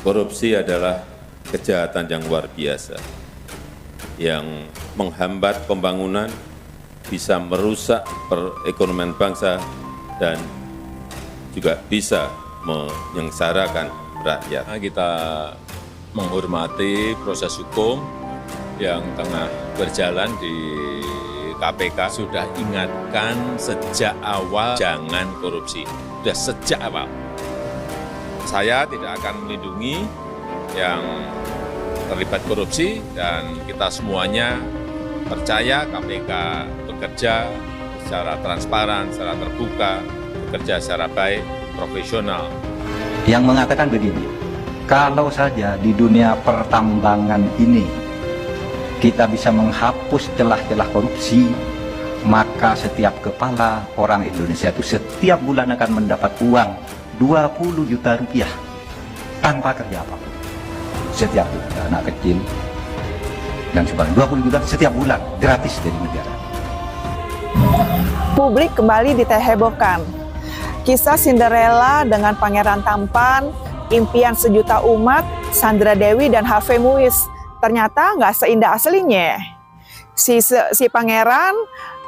Korupsi adalah kejahatan yang luar biasa, yang menghambat pembangunan, bisa merusak perekonomian bangsa, dan juga bisa menyengsarakan rakyat. Kita menghormati proses hukum yang tengah berjalan di KPK. Sudah ingatkan sejak awal, jangan korupsi. Sudah sejak awal. Saya tidak akan melindungi yang terlibat korupsi, dan kita semuanya percaya KPK bekerja secara transparan, secara terbuka, bekerja secara baik, profesional. Yang mengatakan begini, kalau saja di dunia pertambangan ini kita bisa menghapus celah-celah korupsi, maka setiap kepala orang Indonesia itu setiap bulan akan mendapat uang 20 juta rupiah tanpa kerja apapun. Setiap bulan, anak kecil dan sebagainya, 20 juta setiap bulan gratis dari negara. Publik kembali dihebohkan. Kisah Cinderella dengan pangeran tampan, impian sejuta umat, Sandra Dewi dan Harvey Muiz ternyata nggak seindah aslinya. Si pangeran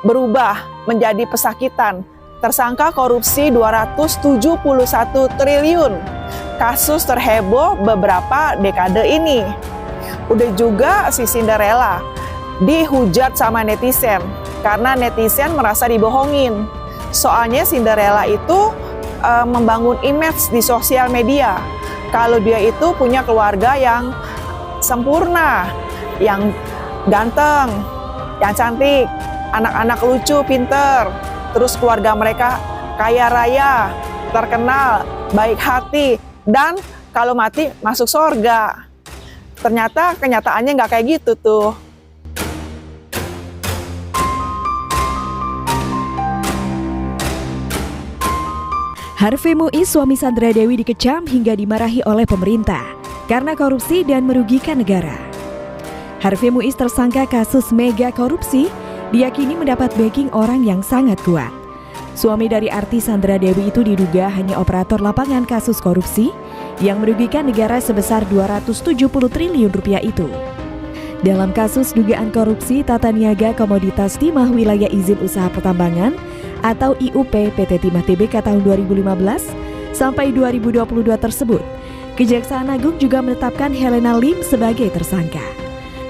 berubah menjadi pesakitan, tersangka korupsi 271 triliun. Kasus terheboh beberapa dekade ini. Udah juga si Cinderella dihujat sama netizen karena netizen merasa dibohongin. Soalnya Cinderella itu membangun image di sosial media kalau dia itu punya keluarga yang sempurna, yang ganteng, yang cantik, anak-anak lucu, pinter, terus keluarga mereka kaya raya, terkenal, baik hati, dan kalau mati masuk surga. Ternyata kenyataannya nggak kayak gitu tuh. Harvey Muiz, suami Sandra Dewi, dikecam hingga dimarahi oleh pemerintah karena korupsi dan merugikan negara. Harvey Muiz, tersangka kasus mega korupsi, diyakini mendapat backing orang yang sangat kuat. Suami dari artis Sandra Dewi itu diduga hanya operator lapangan kasus korupsi yang merugikan negara sebesar 270 triliun rupiah itu. Dalam kasus dugaan korupsi tata niaga komoditas timah wilayah izin usaha pertambangan atau IUP PT Timah Tbk tahun 2015 sampai 2022 tersebut, Kejaksaan Agung juga menetapkan Helena Lim sebagai tersangka.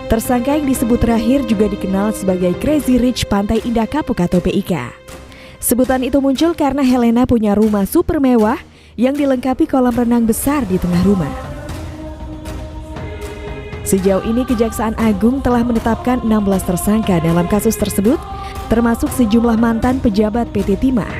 Tersangka yang disebut terakhir juga dikenal sebagai Crazy Rich Pantai Indah Kapuk atau PIK. Sebutan itu muncul karena Helena punya rumah super mewah yang dilengkapi kolam renang besar di tengah rumah. Sejauh ini Kejaksaan Agung telah menetapkan 16 tersangka dalam kasus tersebut, termasuk sejumlah mantan pejabat PT Timah.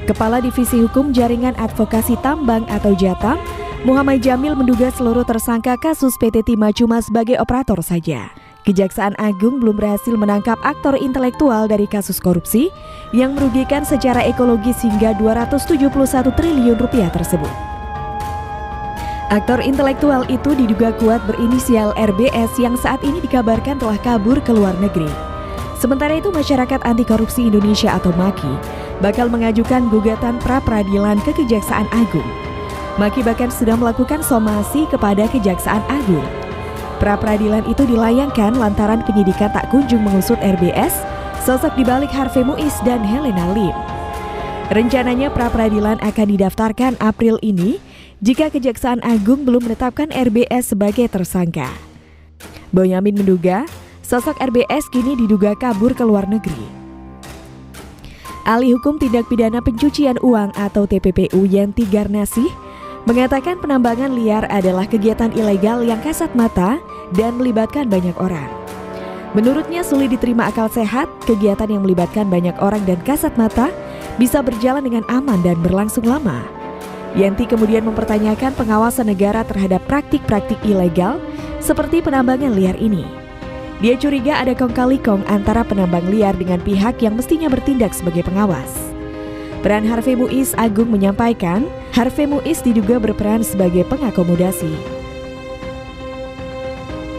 Kepala Divisi Hukum Jaringan Advokasi Tambang atau Jatam, Muhammad Jamil, menduga seluruh tersangka kasus PT Timah cuma sebagai operator saja. Kejaksaan Agung belum berhasil menangkap aktor intelektual dari kasus korupsi yang merugikan secara ekologis hingga 271 triliun rupiah tersebut. Aktor intelektual itu diduga kuat berinisial RBS yang saat ini dikabarkan telah kabur ke luar negeri. Sementara itu, Masyarakat Anti Korupsi Indonesia atau MAKI bakal mengajukan gugatan pra-peradilan ke Kejaksaan Agung. MAKI bahkan sudah melakukan somasi kepada Kejaksaan Agung. Pra-peradilan itu dilayangkan lantaran penyidikan tak kunjung mengusut RBS, sosok dibalik Harvey Muiz dan Helena Lim. Rencananya pra-peradilan akan didaftarkan April ini jika Kejaksaan Agung belum menetapkan RBS sebagai tersangka. Boyamin menduga sosok RBS kini diduga kabur ke luar negeri. Ahli Hukum Tindak Pidana Pencucian Uang atau TPPU Yanti Garnasih mengatakan penambangan liar adalah kegiatan ilegal yang kasat mata dan melibatkan banyak orang. Menurutnya sulit diterima akal sehat, kegiatan yang melibatkan banyak orang dan kasat mata bisa berjalan dengan aman dan berlangsung lama. Yanti kemudian mempertanyakan pengawasan negara terhadap praktik-praktik ilegal seperti penambangan liar ini. Dia curiga ada kong-kali-kong antara penambang liar dengan pihak yang mestinya bertindak sebagai pengawas. Peran Harvey Muiz, Agung menyampaikan, Harvey Muiz diduga berperan sebagai pengakomodasi.